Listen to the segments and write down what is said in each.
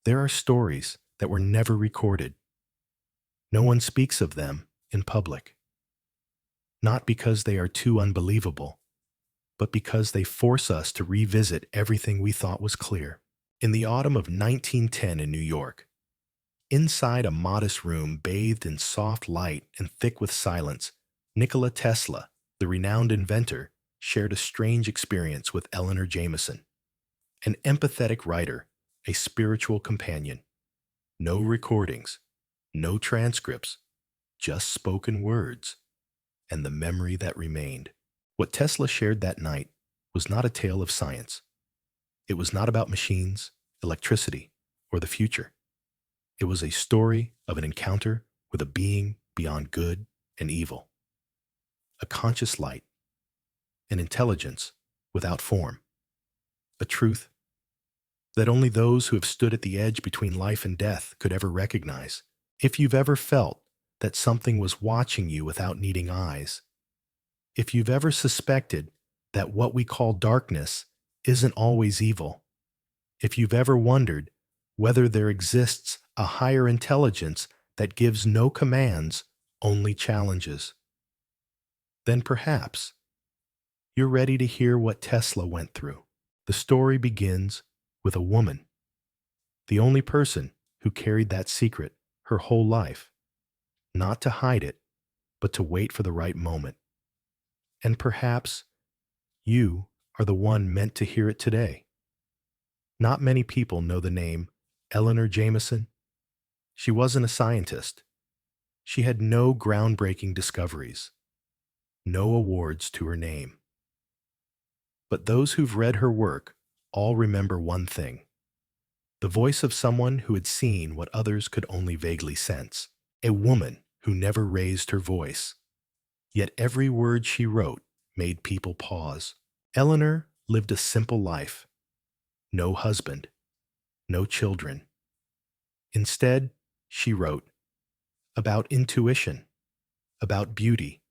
There are stories that were never recorded. No one speaks of them in public, not because they are too unbelievable, but because they force us to revisit everything we thought was clear. In the autumn of 1910 in New York, inside a modest room bathed in soft light and thick with silence, Nikola Tesla, the renowned inventor, shared a strange experience with Eleanor Jameson, an empathetic writer, a spiritual companion. No recordings, no transcripts, just spoken words, and the memory that remained. What Tesla shared that night was not a tale of science. It was not about machines, electricity, or the future. It was a story of an encounter with a being beyond good and evil, a conscious light, an intelligence without form, a truth that only those who have stood at the edge between life and death could ever recognize. If you've ever felt that something was watching you without needing eyes, if you've ever suspected that what we call darkness isn't always evil, if you've ever wondered whether there exists a higher intelligence that gives no commands, only challenges, then perhaps you're ready to hear what Tesla went through. The story begins with a woman, the only person who carried that secret her whole life, not to hide it, but to wait for the right moment. And perhaps you are the one meant to hear it today. Not many people know the name Eleanor Jameson. She wasn't a scientist. She had no groundbreaking discoveries, no awards to her name. But those who've read her work all remember one thing: the voice of someone who had seen what others could only vaguely sense, a woman who never raised her voice. Yet every word she wrote made people pause. Eleanor lived a simple life. No husband, no children. Instead, she wrote about intuition, about beauty,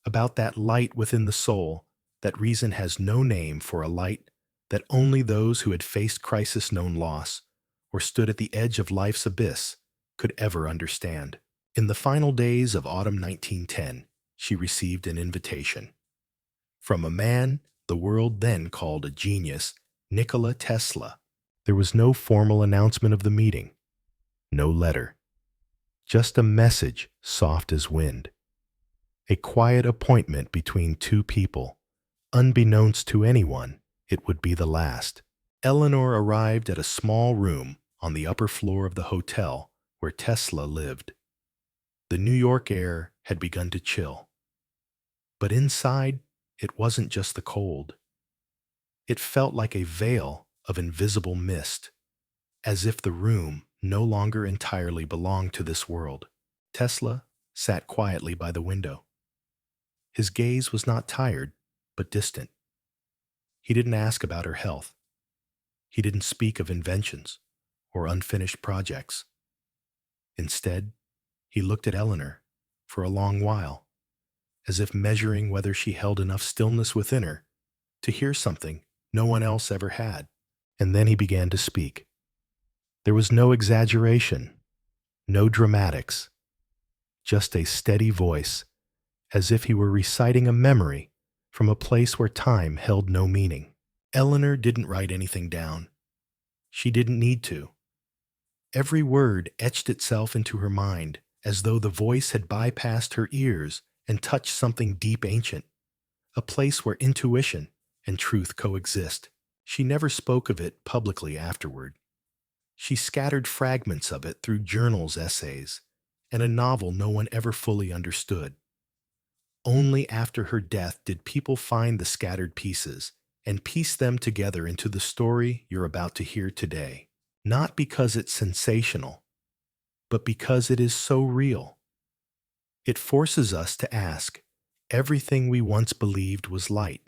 about that light within the soul that reason has no name for, a light that only those who had faced crisis-known loss or stood at the edge of life's abyss could ever understand. In the final days of autumn 1910, she received an invitation from a man the world then called a genius, Nikola Tesla. There was no formal announcement of the meeting, no letter, just a message soft as wind, a quiet appointment between two people. Unbeknownst to anyone, it would be the last. Eleanor arrived at a small room on the upper floor of the hotel where Tesla lived. The New York air had begun to chill. But inside, it wasn't just the cold. It felt like a veil of invisible mist, as if the room no longer entirely belonged to this world. Tesla sat quietly by the window. His gaze was not tired, but distant. He didn't ask about her health. He didn't speak of inventions or unfinished projects. Instead, he looked at Eleanor for a long while, as if measuring whether she held enough stillness within her to hear something no one else ever had. And then he began to speak. There was no exaggeration, no dramatics, just a steady voice, as if he were reciting a memory from a place where time held no meaning. Eleanor didn't write anything down. She didn't need to. Every word etched itself into her mind, as though the voice had bypassed her ears and touched something deep ancient, a place where intuition and truth coexist. She never spoke of it publicly afterward. She scattered fragments of it through journals, essays, and a novel no one ever fully understood. Only after her death did people find the scattered pieces and piece them together into the story you're about to hear today. Not because it's sensational, but because it is so real. It forces us to ask, everything we once believed was light,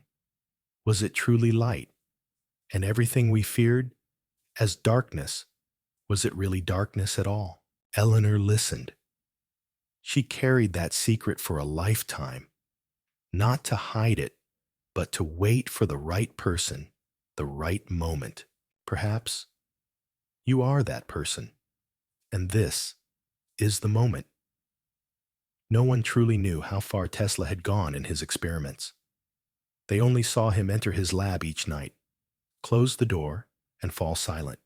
was it truly light? And everything we feared as darkness, was it really darkness at all? Eleanor listened. She carried that secret for a lifetime, not to hide it, but to wait for the right person, the right moment. Perhaps You are that person, and this is the moment. No one truly knew how far Tesla had gone in his experiments. They only saw him enter his lab each night, close the door, and fall silent.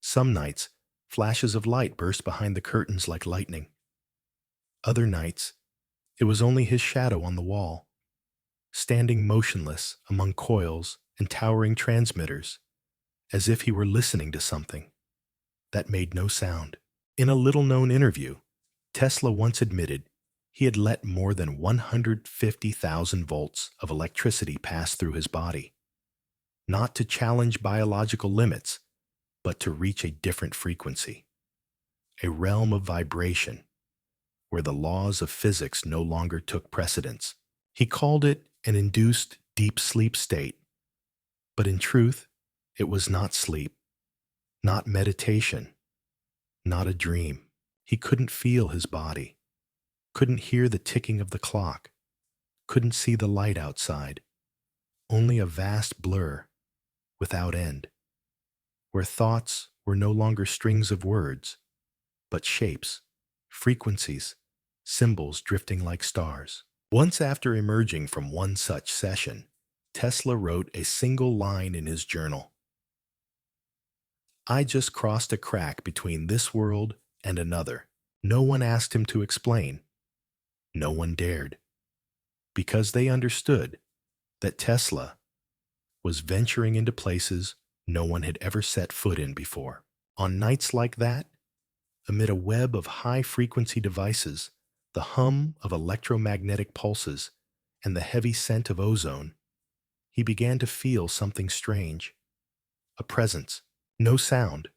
Some nights, flashes of light burst behind the curtains like lightning. Other nights, it was only his shadow on the wall, standing motionless among coils and towering transmitters, as if he were listening to something that made no sound. In a little-known interview, Tesla once admitted he had let more than 150,000 volts of electricity pass through his body, not to challenge biological limits, but to reach a different frequency, a realm of vibration where the laws of physics no longer took precedence. He called it an induced deep sleep state, but in truth, it was not sleep, not meditation, not a dream. He couldn't feel his body, couldn't hear the ticking of the clock, couldn't see the light outside, only a vast blur without end, where thoughts were no longer strings of words, but shapes, frequencies, symbols drifting like stars. Once after emerging from one such session, Tesla wrote a single line in his journal. "I just crossed a crack between this world and another." No one asked him to explain. No one dared, because they understood that Tesla was venturing into places no one had ever set foot in before. On nights like that, amid a web of high-frequency devices, the hum of electromagnetic pulses, and the heavy scent of ozone, he began to feel something strange. A presence, no sound,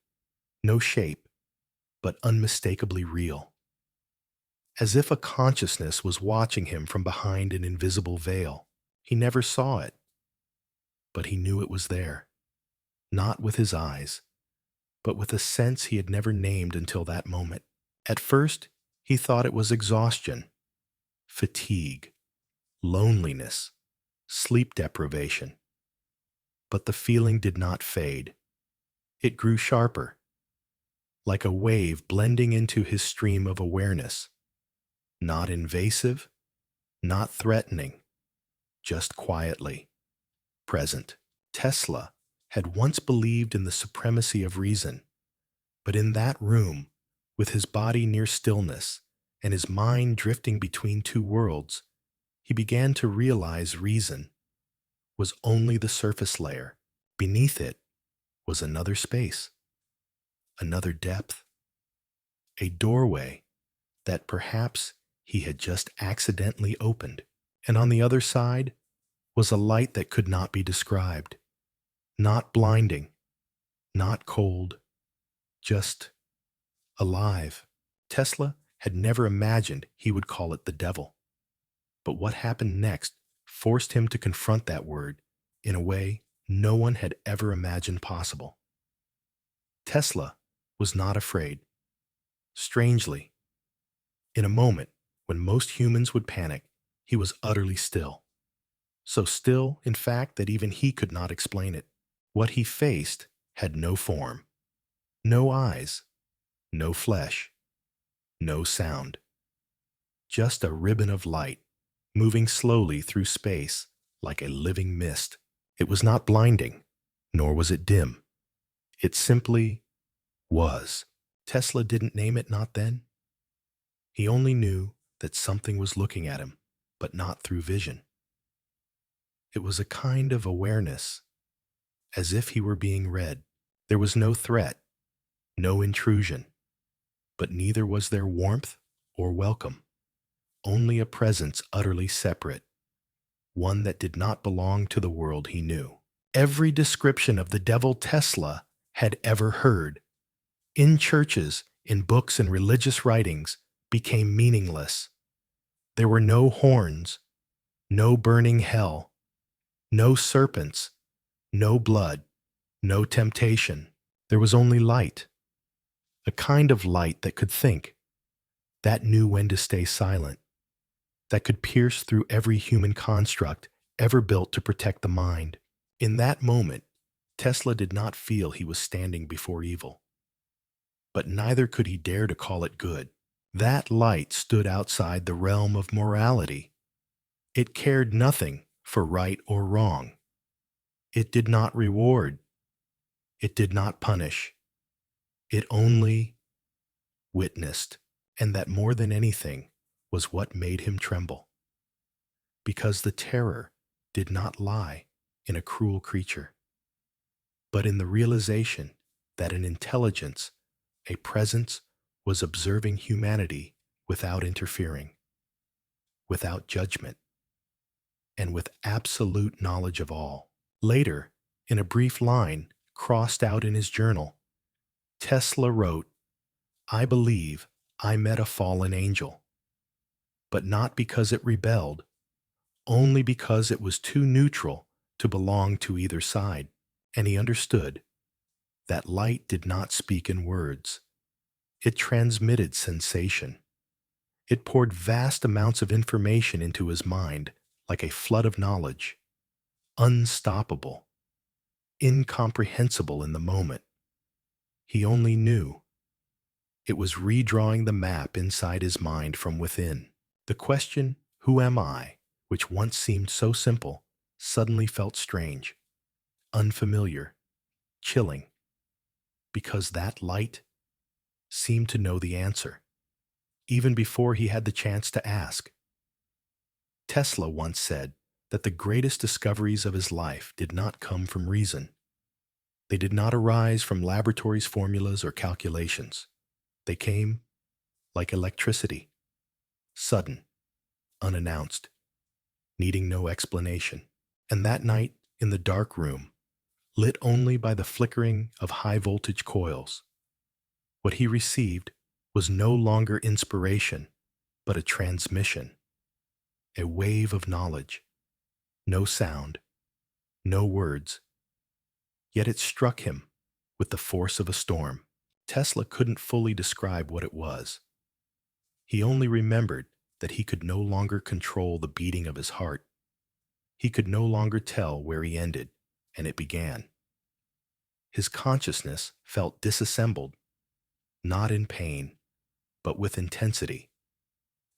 no shape, but unmistakably real. As if a consciousness was watching him from behind an invisible veil. He never saw it, but he knew it was there, not with his eyes, but with a sense he had never named until that moment. At first, he thought it was exhaustion, fatigue, loneliness, sleep deprivation. But the feeling did not fade. It grew sharper, like a wave blending into his stream of awareness. Not invasive, not threatening, just quietly present. Tesla had once believed in the supremacy of reason, but in that room, with his body near stillness and his mind drifting between two worlds, he began to realize reason was only the surface layer. Beneath it was another space, another depth, a doorway that perhaps he had just accidentally opened. And on the other side was a light that could not be described, not blinding, not cold, just alive. Tesla had never imagined he would call it the devil. But what happened next forced him to confront that word in a way no one had ever imagined possible. Tesla was not afraid. Strangely, in a moment when most humans would panic, he was utterly still. So still, in fact, that even he could not explain it. What he faced had no form, no eyes, no flesh, no sound. Just a ribbon of light, moving slowly through space like a living mist. It was not blinding, nor was it dim. It simply was. Tesla didn't name it, not then. He only knew that something was looking at him, but not through vision. It was a kind of awareness, as if he were being read. There was no threat, no intrusion, but neither was there warmth or welcome. Only a presence utterly separate, one that did not belong to the world he knew. Every description of the devil Tesla had ever heard, in churches, in books and religious writings, became meaningless. There were no horns, no burning hell, no serpents, no blood, no temptation. There was only light, a kind of light that could think, that knew when to stay silent, that could pierce through every human construct ever built to protect the mind. In that moment, Tesla did not feel he was standing before evil, but neither could he dare to call it good. That light stood outside the realm of morality. It cared nothing for right or wrong. It did not reward. It did not punish. It only witnessed, and that more than anything was what made him tremble, because the terror did not lie in a cruel creature, but in the realization that an intelligence, a presence, was observing humanity without interfering, without judgment, and with absolute knowledge of all. Later, in a brief line crossed out in his journal, Tesla wrote, "I believe I met a fallen angel, but not because it rebelled, only because it was too neutral to belong to either side." And he understood that light did not speak in words. It transmitted sensation. It poured vast amounts of information into his mind like a flood of knowledge, unstoppable, incomprehensible in the moment. He only knew it was redrawing the map inside his mind from within. The question, "Who am I?" which once seemed so simple, suddenly felt strange, unfamiliar, chilling, because that light seemed to know the answer, even before he had the chance to ask. Tesla once said that the greatest discoveries of his life did not come from reason. They did not arise from laboratories' formulas or calculations. They came like electricity, sudden, unannounced, needing no explanation. And that night, in the dark room, lit only by the flickering of high-voltage coils, what he received was no longer inspiration, but a transmission, a wave of knowledge. No sound, no words, yet it struck him with the force of a storm. Tesla couldn't fully describe what it was. He only remembered that he could no longer control the beating of his heart. He could no longer tell where he ended and it began. His consciousness felt disassembled, not in pain, but with intensity,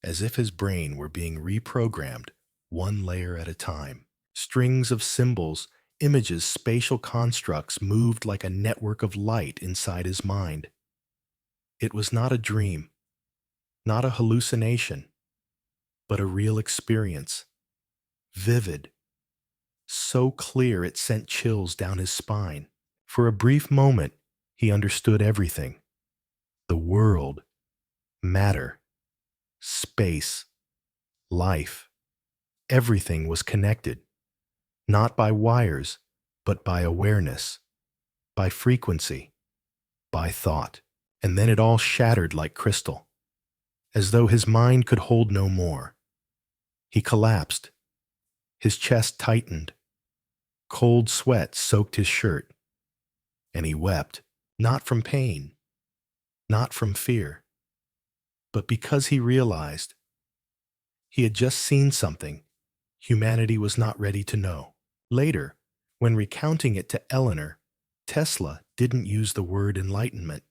as if his brain were being reprogrammed one layer at a time. Strings of symbols, images, spatial constructs moved like a network of light inside his mind. It was not a dream, not a hallucination, but a real experience, vivid, so clear it sent chills down his spine. For a brief moment, he understood everything. The world, matter, space, life, everything was connected, not by wires, but by awareness, by frequency, by thought. And then it all shattered like crystal, as though his mind could hold no more. He collapsed. His chest tightened. Cold sweat soaked his shirt. And he wept, not from pain, not from fear, but because he realized he had just seen something humanity was not ready to know. Later, when recounting it to Eleanor, Tesla didn't use the word enlightenment.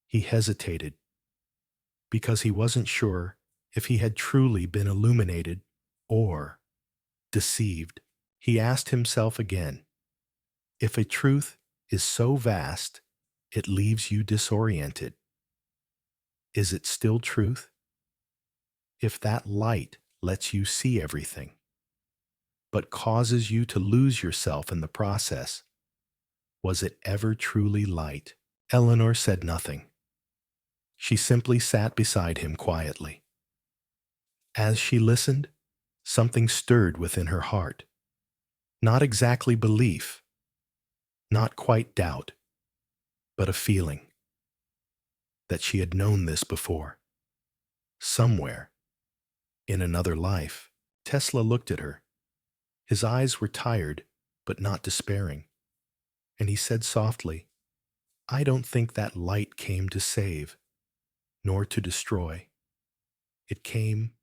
He hesitated because he wasn't sure if he had truly been illuminated or deceived. He asked himself again, if a truth is so vast it leaves you disoriented, is it still truth? If that light lets you see everything, but causes you to lose yourself in the process, was it ever truly light? Eleanor said nothing. She simply sat beside him quietly. As she listened, something stirred within her heart. Not exactly belief, not quite doubt, but a feeling that she had known this before, somewhere, in another life. Tesla looked at her. His eyes were tired, but not despairing, and he said softly, "I don't think that light came to save, nor to destroy. It came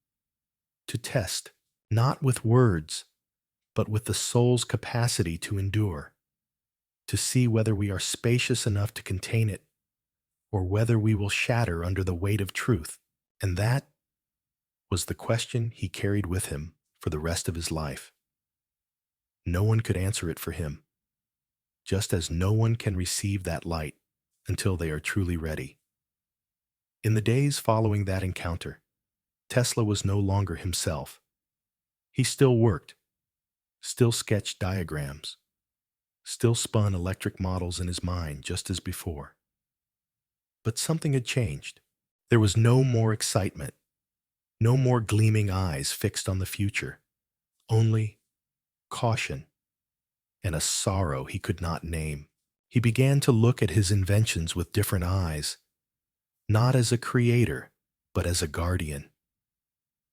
to test, not with words, but with the soul's capacity to endure. to see whether we are spacious enough to contain it or whether we will shatter under the weight of truth. And that was the question he carried with him for the rest of his life. No one could answer it for him, just as no one can receive that light until they are truly ready. In the days following that encounter, Tesla was no longer himself. He still worked, still sketched diagrams, still spun electric models in his mind just as before. But something had changed. There was no more excitement, no more gleaming eyes fixed on the future, only caution and a sorrow he could not name. He began to look at his inventions with different eyes, not as a creator, but as a guardian.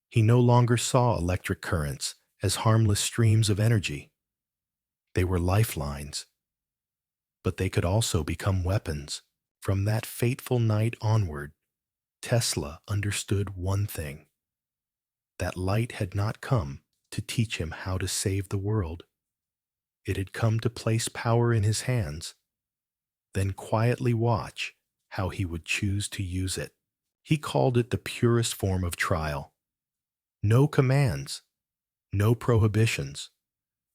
He no longer saw electric currents as harmless streams of energy. They were lifelines, but they could also become weapons. From that fateful night onward, Tesla understood one thing: that light had not come to teach him how to save the world. It had come to place power in his hands, then quietly watch how he would choose to use it. He called it the purest form of trial. No commands, no prohibitions,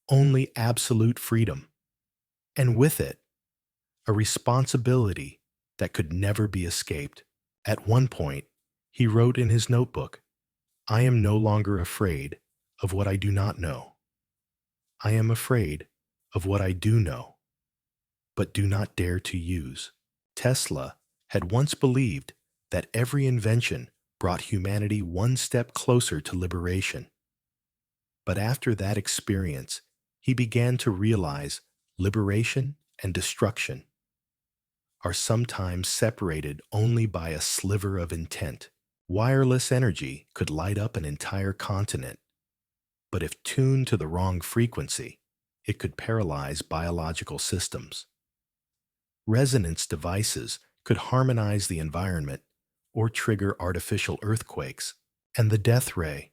only absolute freedom. And with it, a responsibility that could never be escaped. At one point, he wrote in his notebook, "I am no longer afraid of what I do not know. I am afraid of what I do know, but do not dare to use." Tesla had once believed that every invention brought humanity one step closer to liberation. But after that experience, he began to realize liberation and destruction are sometimes separated only by a sliver of intent. Wireless energy could light up an entire continent, but if tuned to the wrong frequency, it could paralyze biological systems. Resonance devices could harmonize the environment or trigger artificial earthquakes. And the death ray,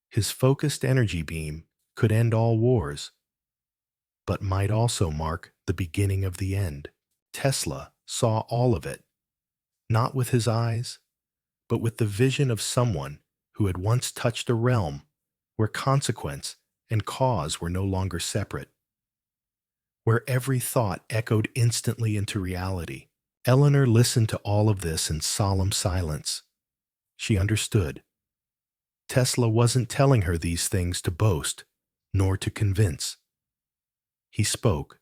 his focused energy beam, could end all wars, but might also mark the beginning of the end. Tesla saw all of it, not with his eyes, but with the vision of someone who had once touched a realm where consequence and cause were no longer separate, where every thought echoed instantly into reality. Eleanor listened to all of this in solemn silence. She understood. Tesla wasn't telling her these things to boast, nor to convince. He spoke,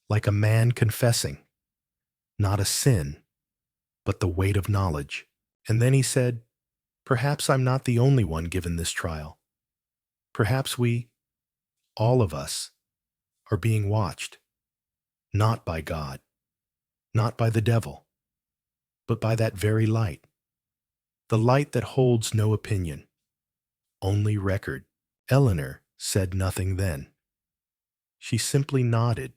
like a man confessing, not a sin, but the weight of knowledge. And then he said, "Perhaps I'm not the only one given this trial. Perhaps we, all of us, are being watched, not by God, not by the devil, but by that very light, the light that holds no opinion, only record." Eleanor said nothing then. She simply nodded,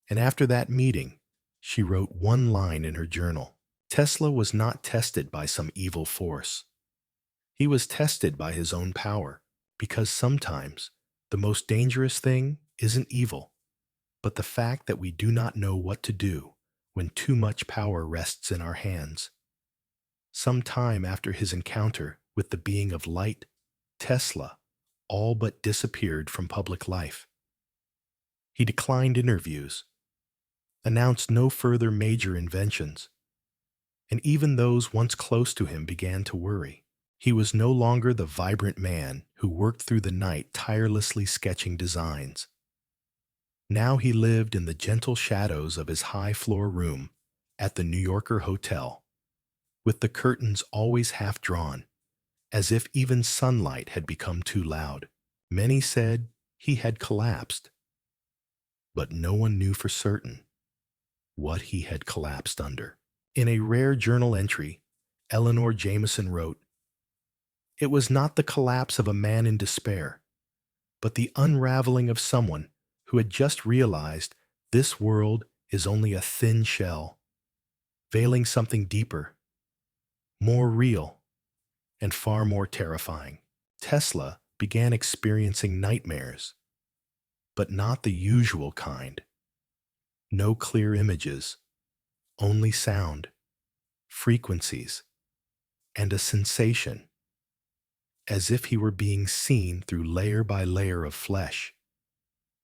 and after that meeting, she wrote one line in her journal. Tesla was not tested by some evil force. He was tested by his own power, because sometimes the most dangerous thing isn't evil, but the fact that we do not know what to do when too much power rests in our hands. Some time after his encounter with the being of light, Tesla all but disappeared from public life. He declined interviews, announced no further major inventions, and even those once close to him began to worry. He was no longer the vibrant man who worked through the night tirelessly sketching designs. Now he lived in the gentle shadows of his high-floor room at the New Yorker Hotel, with the curtains always half drawn, as if even sunlight had become too loud. Many said he had collapsed, but no one knew for certain what he had collapsed under. In a rare journal entry, Eleanor Jameson wrote, "It was not the collapse of a man in despair, but the unraveling of someone who had just realized this world is only a thin shell, veiling something deeper, more real, and far more terrifying." Tesla began experiencing nightmares, but not the usual kind. No clear images, only sound, frequencies, and a sensation, as if he were being seen through layer by layer of flesh,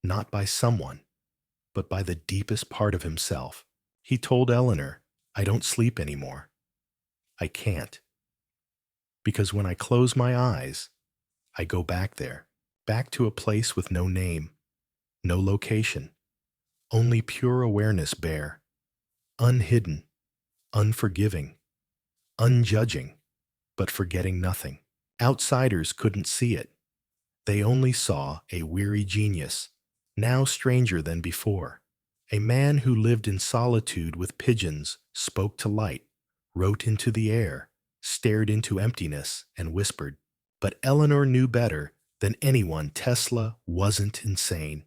not by someone, but by the deepest part of himself. He told Eleanor, "I don't sleep anymore. I can't. Because when I close my eyes, I go back there, back to a place with no name, no location, only pure awareness bare, unhidden, unforgiving, unjudging, but forgetting nothing. Outsiders couldn't see it. They only saw a weary genius, now stranger than before, a man who lived in solitude with pigeons, spoke to light, wrote into the air, stared into emptiness, and whispered. But Eleanor knew better than anyone Tesla wasn't insane.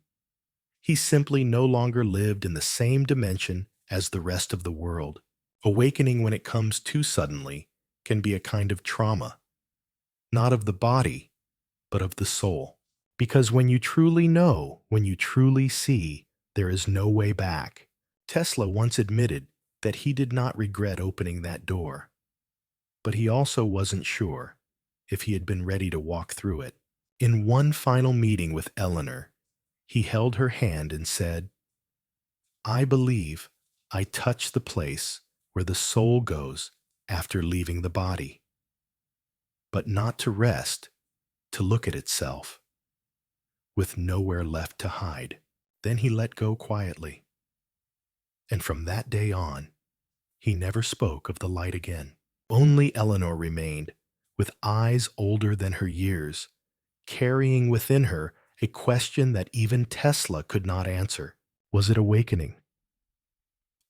He simply no longer lived in the same dimension as the rest of the world. Awakening when it comes too suddenly can be a kind of trauma, not of the body, but of the soul. Because when you truly know, when you truly see, there is no way back. Tesla once admitted that he did not regret opening that door, but he also wasn't sure if he had been ready to walk through it. In one final meeting with Eleanor, he held her hand and said, "I believe I touch the place where the soul goes after leaving the body, but not to rest, to look at itself, with nowhere left to hide." Then he let go quietly. And from that day on, he never spoke of the light again. Only Eleanor remained, with eyes older than her years, carrying within her a question that even Tesla could not answer. Was it awakening?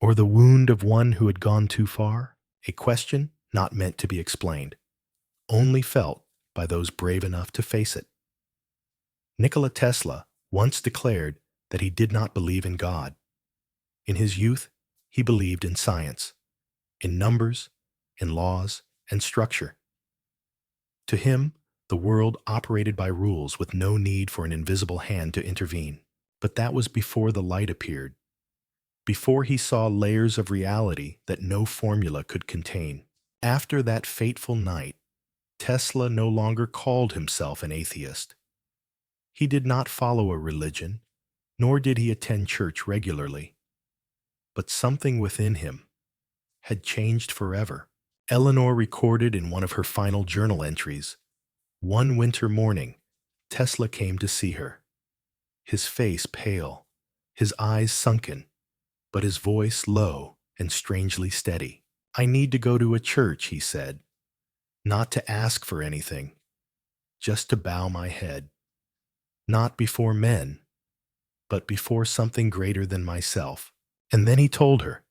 Or the wound of one who had gone too far? A question not meant to be explained, only felt by those brave enough to face it. Nikola Tesla once declared that he did not believe in God. In his youth, he believed in science, in numbers, in laws, and structure. To him, the world operated by rules with no need for an invisible hand to intervene. But that was before the light appeared, before he saw layers of reality that no formula could contain. After that fateful night, Tesla no longer called himself an atheist. He did not follow a religion, nor did he attend church regularly. But something within him had changed forever. Eleanor recorded in one of her final journal entries, "One winter morning, Tesla came to see her. His face pale, his eyes sunken, but his voice low and strangely steady. I need to go to a church," he said, "not to ask for anything, just to bow my head, not before men, but before something greater than myself." And then he told her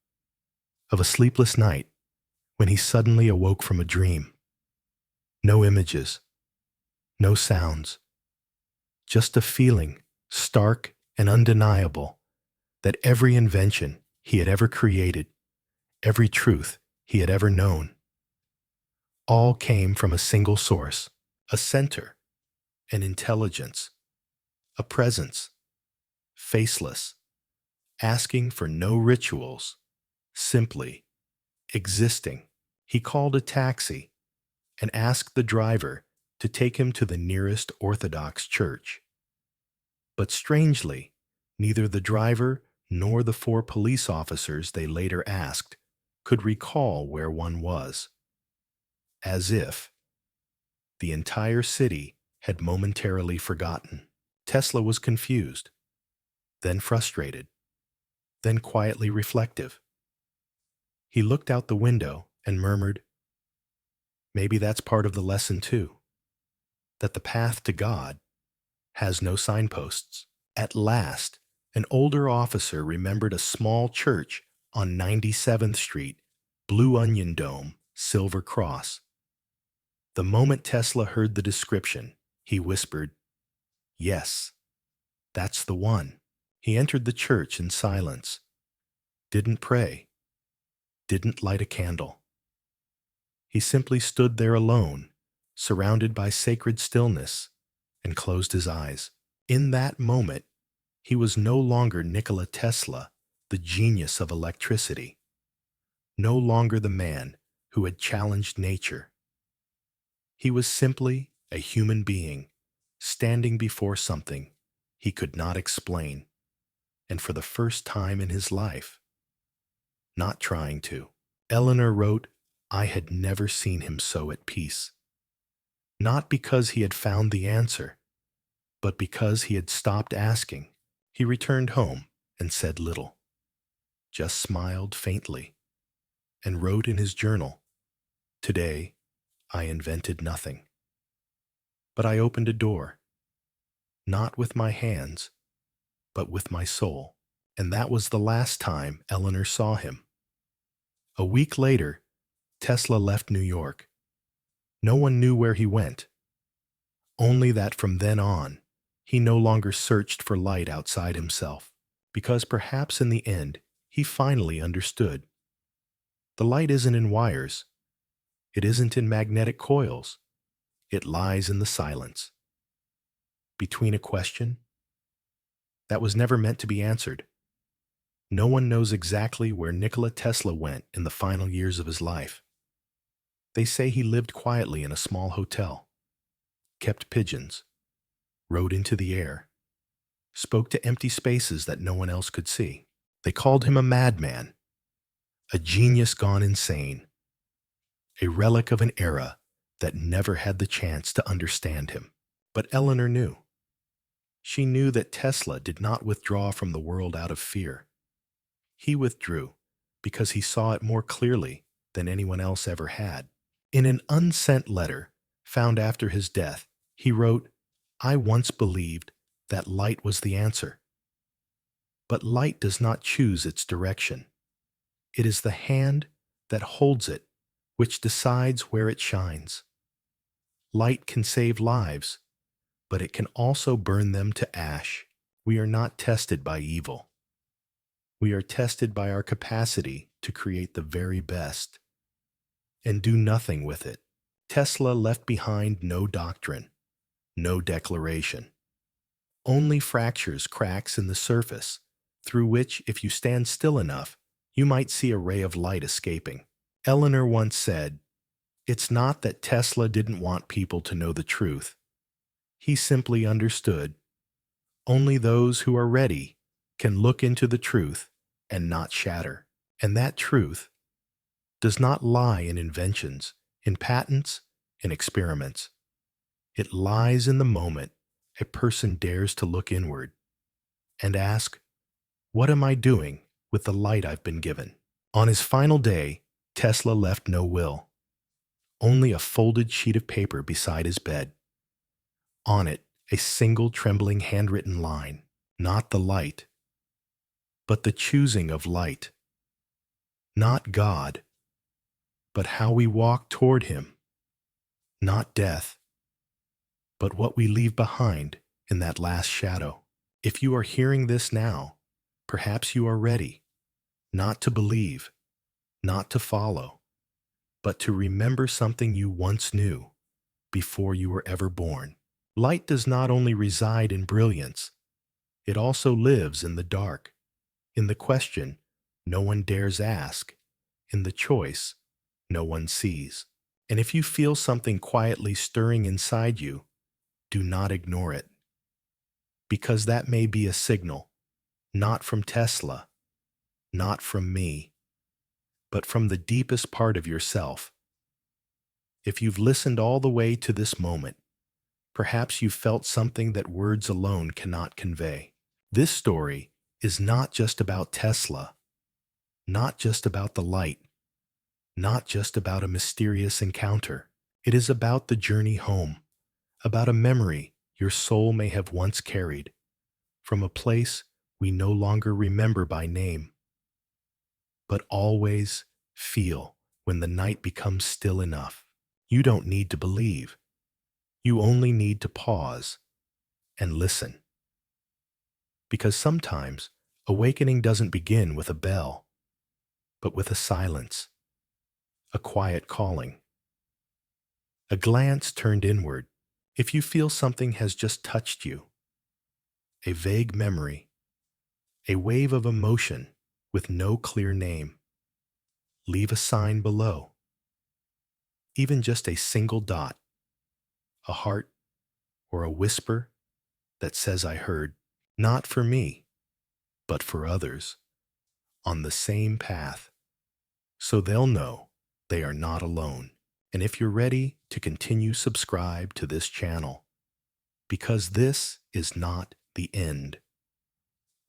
of a sleepless night when he suddenly awoke from a dream. No images, no sounds, just a feeling, stark and undeniable, that every invention he had ever created, every truth he had ever known, all came from a single source, a center, an intelligence, a presence, faceless, asking for no rituals, simply existing. He called a taxi and asked the driver to take him to the nearest Orthodox church. But strangely, neither the driver nor the 4 police officers they later asked could recall where one was. As if the entire city had momentarily forgotten. Tesla was confused, then frustrated, then quietly reflective. He looked out the window and murmured, "Maybe that's part of the lesson too, that the path to God has no signposts." At last, an older officer remembered a small church on 97th Street, blue onion dome, silver cross. The moment Tesla heard the description, he whispered, "Yes, that's the one." He entered the church in silence, didn't pray, didn't light a candle. He simply stood there alone, surrounded by sacred stillness, and closed his eyes. In that moment, he was no longer Nikola Tesla, the genius of electricity, no longer the man who had challenged nature. He was simply a human being standing before something he could not explain, and for the first time in his life, not trying to. Eleanor wrote, I had never seen him so at peace. Not because he had found the answer, but because he had stopped asking. He returned home and said little, just smiled faintly, and wrote in his journal, Today, I invented nothing. But I opened a door, not with my hands, but with my soul. And that was the last time Eleanor saw him. A week later, Tesla left New York. No one knew where he went, only that from then on, he no longer searched for light outside himself, because perhaps in the end, he finally understood. The light isn't in wires. It isn't in magnetic coils. It lies in the silence. Between a question that was never meant to be answered. No one knows exactly where Nikola Tesla went in the final years of his life. They say he lived quietly in a small hotel, kept pigeons, rode into the air, spoke to empty spaces that no one else could see. They called him a madman, a genius gone insane, a relic of an era that never had the chance to understand him. But Eleanor knew. She knew that Tesla did not withdraw from the world out of fear. He withdrew because he saw it more clearly than anyone else ever had. In an unsent letter found after his death, he wrote, I once believed that light was the answer. But light does not choose its direction. It is the hand that holds it which decides where it shines. Light can save lives, but it can also burn them to ash. We are not tested by evil. We are tested by our capacity to create the very best and do nothing with it. Tesla left behind no doctrine, no declaration. Only fractures, cracks in the surface, through which, if you stand still enough, you might see a ray of light escaping. Eleanor once said, It's not that Tesla didn't want people to know the truth. He simply understood. Only those who are ready can look into the truth and not shatter. And that truth does not lie in inventions, in patents, in experiments. It lies in the moment a person dares to look inward and ask, what am I doing with the light I've been given? On his final day, Tesla left no will, only a folded sheet of paper beside his bed. On it, a single trembling handwritten line, not the light, but the choosing of light. Not God, but how we walk toward Him. Not death, but what we leave behind in that last shadow. If you are hearing this now, perhaps you are ready, not to believe, not to follow, but to remember something you once knew before you were ever born. Light does not only reside in brilliance, it also lives in the dark, in the question no one dares ask, in the choice no one sees. And if you feel something quietly stirring inside you, do not ignore it, because that may be a signal, not from Tesla, not from me, but from the deepest part of yourself. If you've listened all the way to this moment, perhaps you've felt something that words alone cannot convey. This story is not just about Tesla, not just about the light, not just about a mysterious encounter. It is about the journey home, about a memory your soul may have once carried, from a place we no longer remember by name, but always feel when the night becomes still enough. You don't need to believe. You only need to pause and listen. Because sometimes awakening doesn't begin with a bell, but with a silence, a quiet calling, a glance turned inward. If you feel something has just touched you, a vague memory, a wave of emotion, with no clear name. Leave a sign below, even just a single dot, a heart, or a whisper that says I heard, not for me, but for others, on the same path, so they'll know they are not alone. And if you're ready to continue, subscribe to this channel, because this is not the end,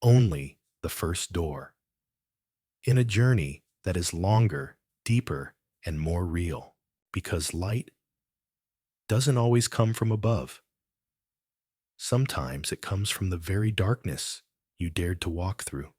only the first door, in a journey that is longer, deeper, and more real, because light doesn't always come from above. Sometimes it comes from the very darkness you dared to walk through.